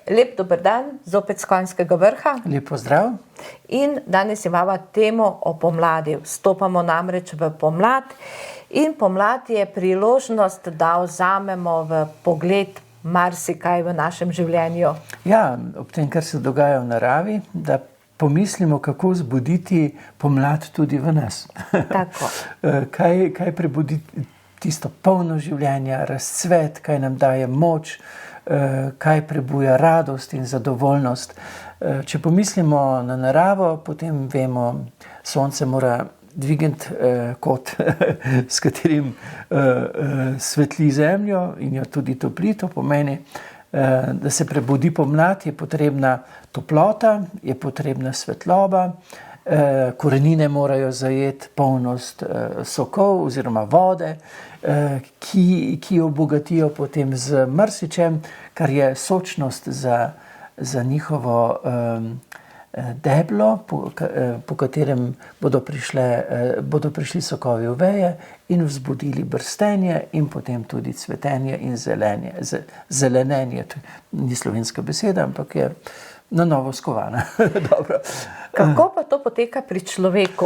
Lep dober dan, zopet s Konjskega vrha. Lep pozdrav. In danes imamo temo o pomladi. Vstopamo namreč v pomlad in pomlad je priložnost, da vzamemo v pogled marsikaj v našem življenju. Ja, ob tem, kar se dogaja v naravi, da pomislimo, kako vzbuditi pomlad tudi v nas. Tako. Kaj prebuditi tisto polno življenja, razcvet, kaj nam daje moč, kaj prebuja radost in zadovoljnost. Če pomislimo na naravo, potem vemo, sonce mora dvigniti kot, s katerim svetli zemljo in jo tudi topli. To pomeni, da se prebudi pomlad, je potrebna toplota, je potrebna svetloba, korenine morajo zajeti polnost sokov oziroma vode, ki jo obogatijo potem z marsičem, kar je sočnost za njihovo deblo, po katerem bodo prišli sokovi v veje in vzbudili brstenje in potem tudi cvetenje in zelenenje. To ni slovenska beseda, ampak je na novo skovana. Dobro. Kako pa to poteka pri človeku?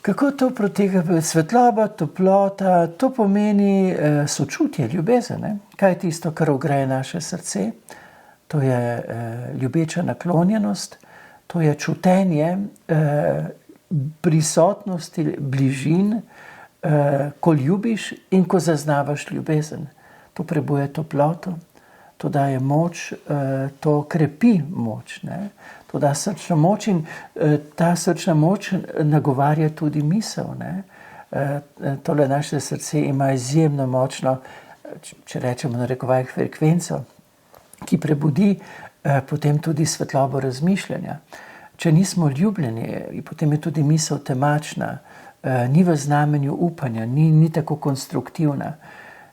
Kako to poteka? Svetloba, toplota, to pomeni sočutje, ljubezen. Ne? Kaj je tisto, kar ogreje naše srce? To je ljubeča naklonjenost, to je čutenje prisotnosti, bližin, ko ljubiš in ko zaznavaš ljubezen. To prebuja toploto, to daje moč, to krepi moč, ne? To da srčno moč in ta srčna moč nagovarja tudi misel. Ne? Tole naše srce ima izjemno močno, če rečemo na rekovajih, frekvenco, ki prebudi potem tudi svetlobo razmišljanja. Če nismo ljubljeni, potem je tudi misel temačna, ni v znamenju upanja, ni tako konstruktivna.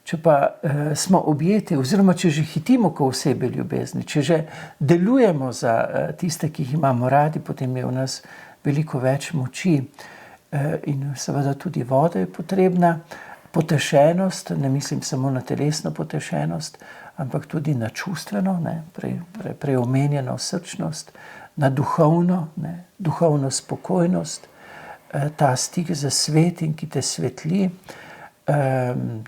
Če pa smo objeti, oziroma če že hitimo k osebi ljubezni, če že delujemo za tiste, ki jih imamo radi, potem je v nas veliko več moči. In seveda tudi voda je potrebna, potešenost, ne mislim samo na telesno potešenost, ampak tudi na čustveno, prej omenjeno srčnost, na duhovno spokojnost, ta stik za svetim, ki te svetli,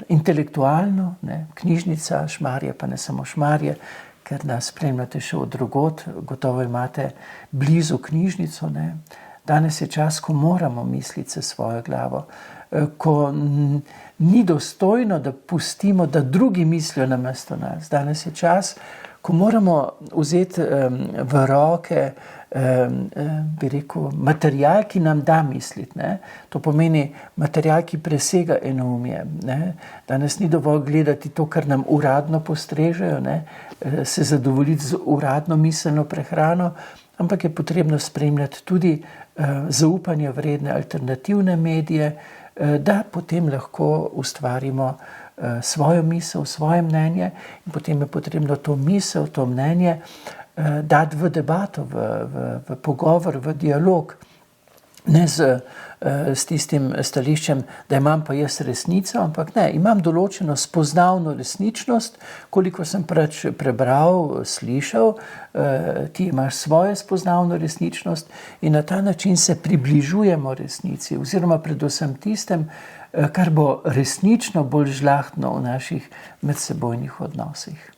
intelektualno, knjižnica, Šmarje, pa ne samo Šmarje, ker nas spremljate še od drugod, gotovo imate blizu knjižnico. Danes je čas, ko moramo misliti se svojo glavo, ko ni dostojno, da pustimo, da drugi mislijo namesto nas. Danes je čas, ko moramo vzeti v roke bi rekel, material, ki nam da misliti. To pomeni material, ki presega enoumje. Danes ni dovolj gledati to, kar nam uradno postrežejo, se zadovoljiti z uradno miselno prehrano, ampak je potrebno spremljati tudi zaupanje vredne alternativne medije, da potem lahko ustvarimo svojo misel, svoje mnenje in potem je potrebno to misel, to mnenje dati v debato, v pogovor, v dialog. Ne s tistim stališčem, da imam pa jaz resnico, ampak ne, imam določeno spoznavno resničnost, koliko sem prebral, slišal, ti imaš svojo spoznavno resničnost in na ta način se približujemo resnici, oziroma predvsem tistem, kar bo resnično bolj žlahtno v naših medsebojnih odnosih.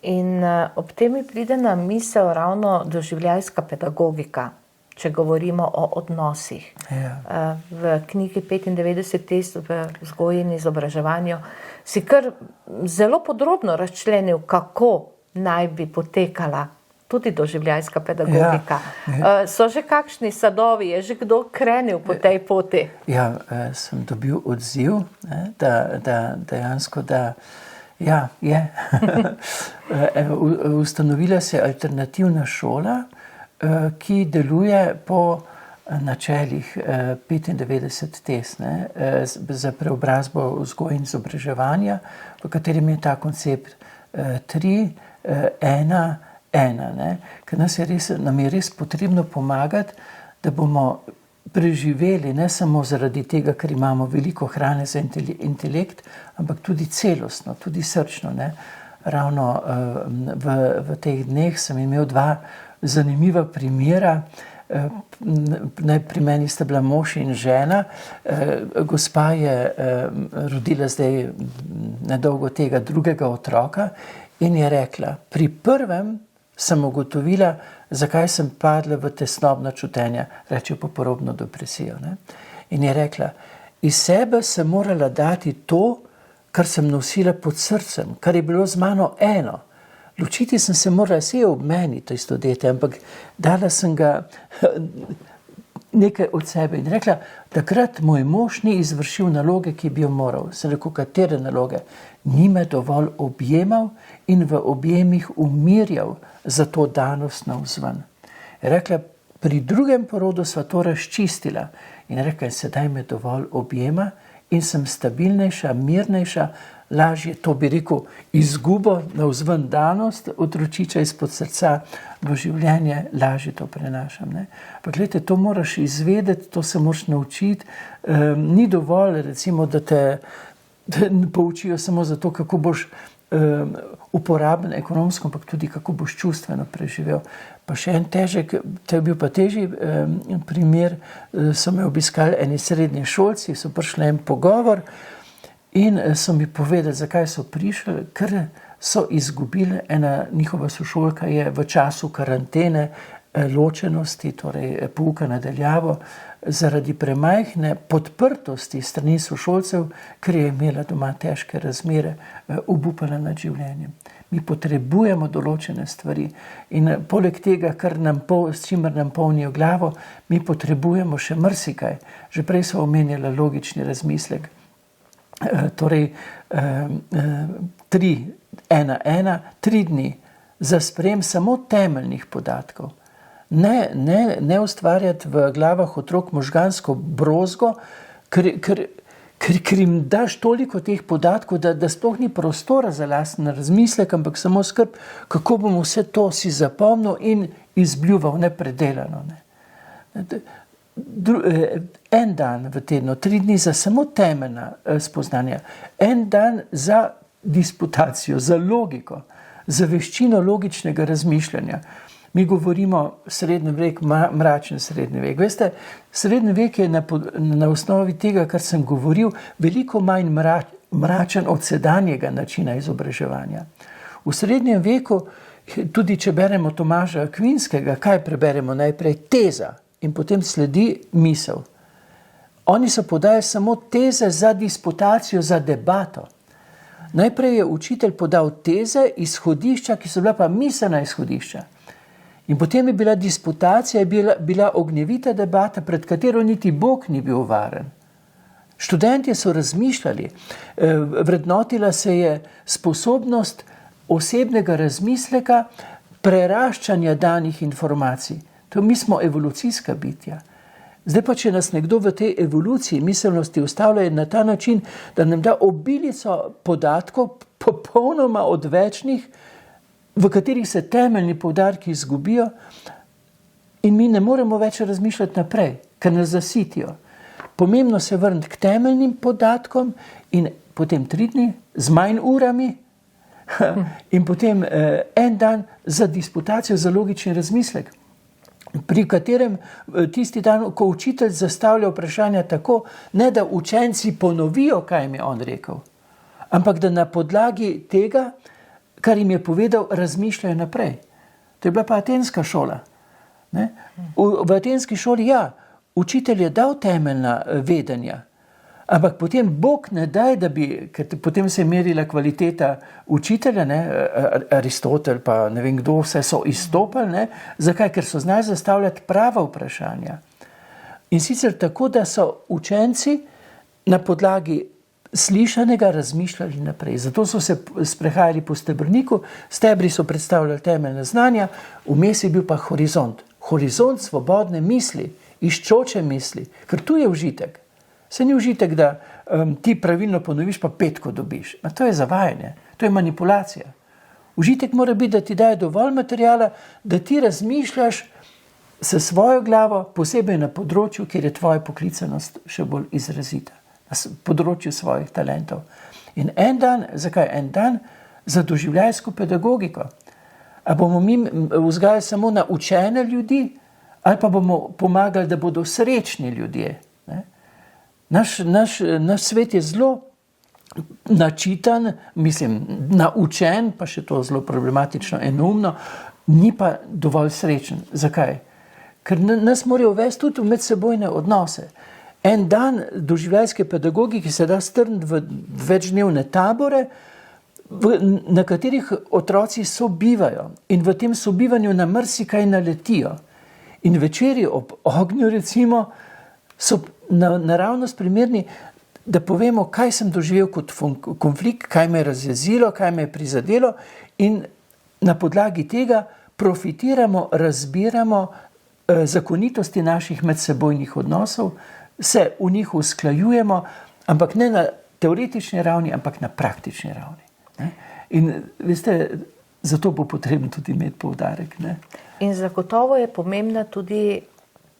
In ob tem mi pride na misel ravno doživljajska pedagogika, če govorimo o odnosih. Ja. V knjigi 95 test v vzgoji in izobraževanju si kar zelo podrobno razčlenil, kako naj bi potekala tudi doživljajska pedagogika. Ja. So že kakšni sadovi, je že kdo krenil po tej poti? Ja, sem dobil odziv, da dejansko, da ja, je. Ustanovila se alternativna šola, ki deluje po načelih 95 test za preobrazbo vzgoje in izobraževanja, v katerem je ta koncept 3, 1, 1. Ker nam je res potrebno pomagati, da bomo preživeli, ne samo zaradi tega, ker imamo veliko hrane za intelekt, ampak tudi celostno, tudi srčno. ravno v teh dneh sem imel dva zanimiva primera. Pri meni sta bila mož in žena. Gospa je rodila zdaj nedolgo tega drugega otroka in je rekla, pri prvem sem ugotovila, zakaj sem padla v tesnobna čutenja, reče poporobno depresijo. Ne? In je rekla, iz sebe sem morala dati to, kar sem nosila pod srcem, kar je bilo z mano eno. Ločiti sem se morala, vse je ob meni, to isto dete, ampak dala sem ga nekaj od sebe. In rekla, takrat moj mož ni izvršil naloge, ki bi jo moral. Sem rekel, katere naloge? Ni me dovolj objemal in v objemih umirjal za to danost navzven. Je rekla, pri drugem porodu sva to razčistila. In rekla, sedaj me dovolj objema in sem stabilnejša, mirnejša, lažje, to bi rekel, izgubo navzven danost otročiča izpod srca v življenje, lažje to prenašam. Ne? Pa gledajte, to moraš izvedeti, to se moraš naučiti. Ni dovolj, recimo, da te poučijo samo zato, kako boš uporaben ekonomsko, ampak tudi kako boš čustveno preživel. Pa še en težek, to je bil pa težji primer, so me obiskali eni srednji šolci, so prišli en pogovor in so mi povedali, zakaj so prišli, ker so izgubili, ena njihova sošolka je v času karantene, ločenosti, torej pouka na daljavo, zaradi premajhne podprtosti strani sošolcev, ker je imela doma težke razmere, obupala nad življenjem. Mi potrebujemo določene stvari in poleg tega, s čimer nam polnijo glavo, mi potrebujemo še marsikaj. Že prej so omenjala logični razmislek. Torej, 3 dni za sprejem samo temeljnih podatkov. Ne ustvarjati v glavah otrok možgansko brozgo, ker jim daš toliko teh podatkov, da sploh ni prostora za lasten razmislek, ampak samo skrb, kako bom vse to si zapomnil in izbljuval nepredelano. Ne. En dan v tednu, 3 dni za samo temeljna spoznanja, en dan za disputacijo, za logiko, za veščino logičnega razmišljanja. Mi govorimo srednji vek, mračen srednji vek. Veste, srednji vek je na osnovi tega, kar sem govoril, veliko manj mračen od sedanjega načina izobraževanja. V srednjem veku, tudi če beremo Tomaža Akvinskega, kaj preberemo najprej? Teza in potem sledi misel. Oni so podali samo teze za disputacijo, za debato. Najprej je učitelj podal teze, izhodišča, ki so bila pa miselna izhodišča. In potem je bila disputacija, je bila ognjevita debata, pred katero niti Bog ni bil varen. Študentje so razmišljali, vrednotila se je sposobnost osebnega razmisleka, preraščanja danih informacij. Mi smo evolucijska bitja. Zdaj pa, če nas nekdo v tej evoluciji miselnosti ustavlja na ta način, da nam da obilico podatkov, popolnoma odvečnih, v katerih se temeljni poudarki izgubijo in mi ne moremo več razmišljati naprej, ker nas zasitijo. Pomembno se vrniti k temeljnim podatkom in potem 3 dni z manj urami in potem en dan za disputacijo, za logični razmislek, pri katerem tisti dan, ko učitelj zastavlja vprašanja tako, ne da učenci ponovijo, kaj jim je on rekel, ampak da na podlagi tega, kar jim je povedal, razmišljajo naprej. To je bila pa atenska šola. Ne? V atenski šoli, ja, učitelj je dal temeljna vedenja, ampak potem Bog ne daj, da bi, ker potem se je merila kvaliteta učitelja, ne? Aristotel pa ne vem kdo, vse so izstopali. Ne? Zakaj? Ker so znali zastavljati prava vprašanja. In sicer tako, da so učenci na podlagi slišanega razmišljali naprej. Zato so se sprehajali po stebrniku, stebri so predstavljali temeljne znanja, vmes je bil pa horizont. Horizont svobodne misli, iščoče misli, ker tu je užitek. Se ni užitek, da ti pravilno ponoviš, pa 5 dobiš. To je zavajanje, to je manipulacija. Užitek mora biti, da ti daje dovolj materijala, da ti razmišljaš s svojo glavo, posebej na področju, kjer je tvoja poklicanost še bolj izrazita. Na področju svojih talentov. In en dan, zakaj en dan? za doživljajsko pedagogiko? A bomo mi vzgajali samo na učene ljudi, ali pa bomo pomagali, da bodo srečni ljudje? Ne? Naš svet je zelo načitan, mislim, naučen, pa še to zelo problematično, enoumno, ni pa dovolj srečen. Zakaj? Ker nas morajo uvesti tudi v medsebojne odnose. En dan doživljajske pedagogike se da strniti v večdnevne tabore, na katerih otroci sobivajo in v tem sobivanju na marsikaj naletijo. In večeri ob ognju, recimo, so naravnost primerni, da povemo, kaj sem doživel kot konflikt, kaj me je razjezilo, kaj me je prizadelo, in na podlagi tega profitiramo, razbiramo zakonitosti naših medsebojnih odnosov, se v njih usklajujemo, ampak ne na teoretični ravni, ampak na praktični ravni. Ne? In veste, zato bo potrebno tudi imeti poudarek. Ne? In zagotovo je pomembna tudi,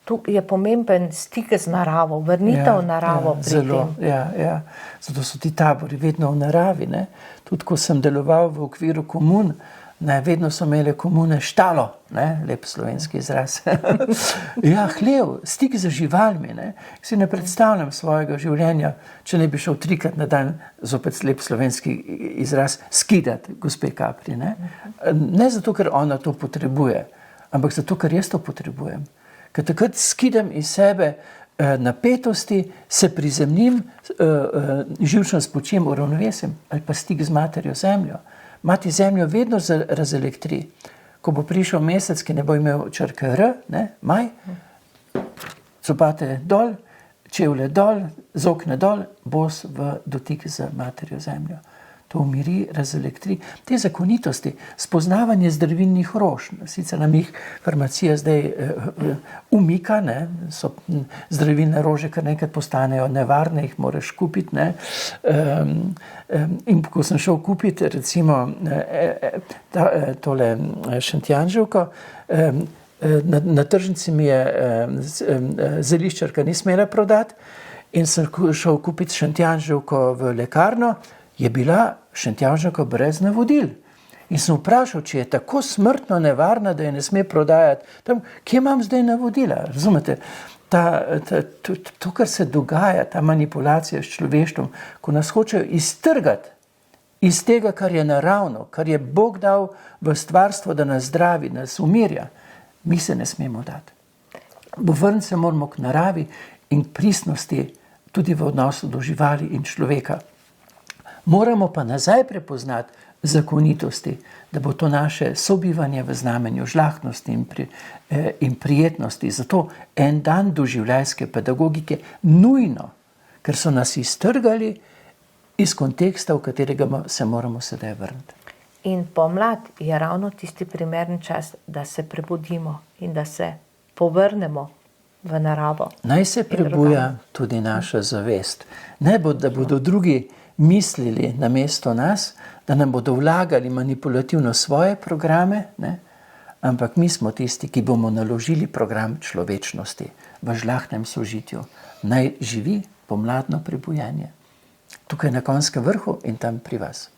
tu je pomemben stik z naravo, vrnitev v naravo pri tem. Ja. Zato so ti tabori vedno v naravi. Ne? Tudi ko sem deloval v okviru komun, ne, vedno so imele komune štalo, ne, lep slovenski izraz. Ja, hlev, stik z živalmi. Ne. Si ne predstavljam svojega življenja, če ne bi šel 3-krat na dan, zopet lep slovenski izraz, skidati gospe Kapri. Ne zato, ker ona to potrebuje, ampak zato, ker jaz to potrebujem. Ker takrat skidam iz sebe napetosti, se prizemnim, živčno spočijem, uravnovesim, ali pa stik z materjo zemljo. Mati zemljo vedno razelektri. Ko bo prišel mesec, ki ne bo imel črke R, ne, maj, copate dol, čevlje dol, zokne dol, bos v dotik z materjo zemljo. To umiri, razelektri. Te zakonitosti, spoznavanje zdravilnih rož, sicer nam jih farmacija zdaj umika, ne, so zdravilne rože, kar nekaj postanejo nevarne, jih moraš kupiti. Ne. In ko sem šel kupiti, recimo, tole šentjanževko, na tržnici mi je zeliščarka ni smela prodati in sem šel kupiti šentjanževko v lekarno, je bila šentjanževka brez navodil. In sem vprašal, če je tako smrtno nevarna, da je ne sme prodajati. Tam, kje imam zdaj navodila? Razumete? To, kar se dogaja, ta manipulacija s človeštvom, ko nas hočejo iztrgati iz tega, kar je naravno, kar je Bog dal v stvarstvo, da nas zdravi, da nas umirja, mi se ne smemo dati. Vrniti se moramo k naravi in pristnosti tudi v odnosu do živali in človeka. Moramo pa nazaj prepoznati zakonitosti, da bo to naše sobivanje v znamenju žlahtnosti in prijetnosti. Zato en dan doživljajske pedagogike nujno, ker so nas iztrgali iz konteksta, v katerega se moramo sedaj vrniti. In pomlad je ravno tisti primeren čas, da se prebudimo in da se povrnemo v naravo. Naj se prebuja tudi naša zavest. Ne bo, da bodo drugi mislili namesto nas, da nam bodo vlagali manipulativno svoje programe, ne? Ampak mi smo tisti, ki bomo naložili program človečnosti v žlahtnem sožitju. Naj živi pomladno prebujanje. Tukaj na Konjskem vrhu in tam pri vas.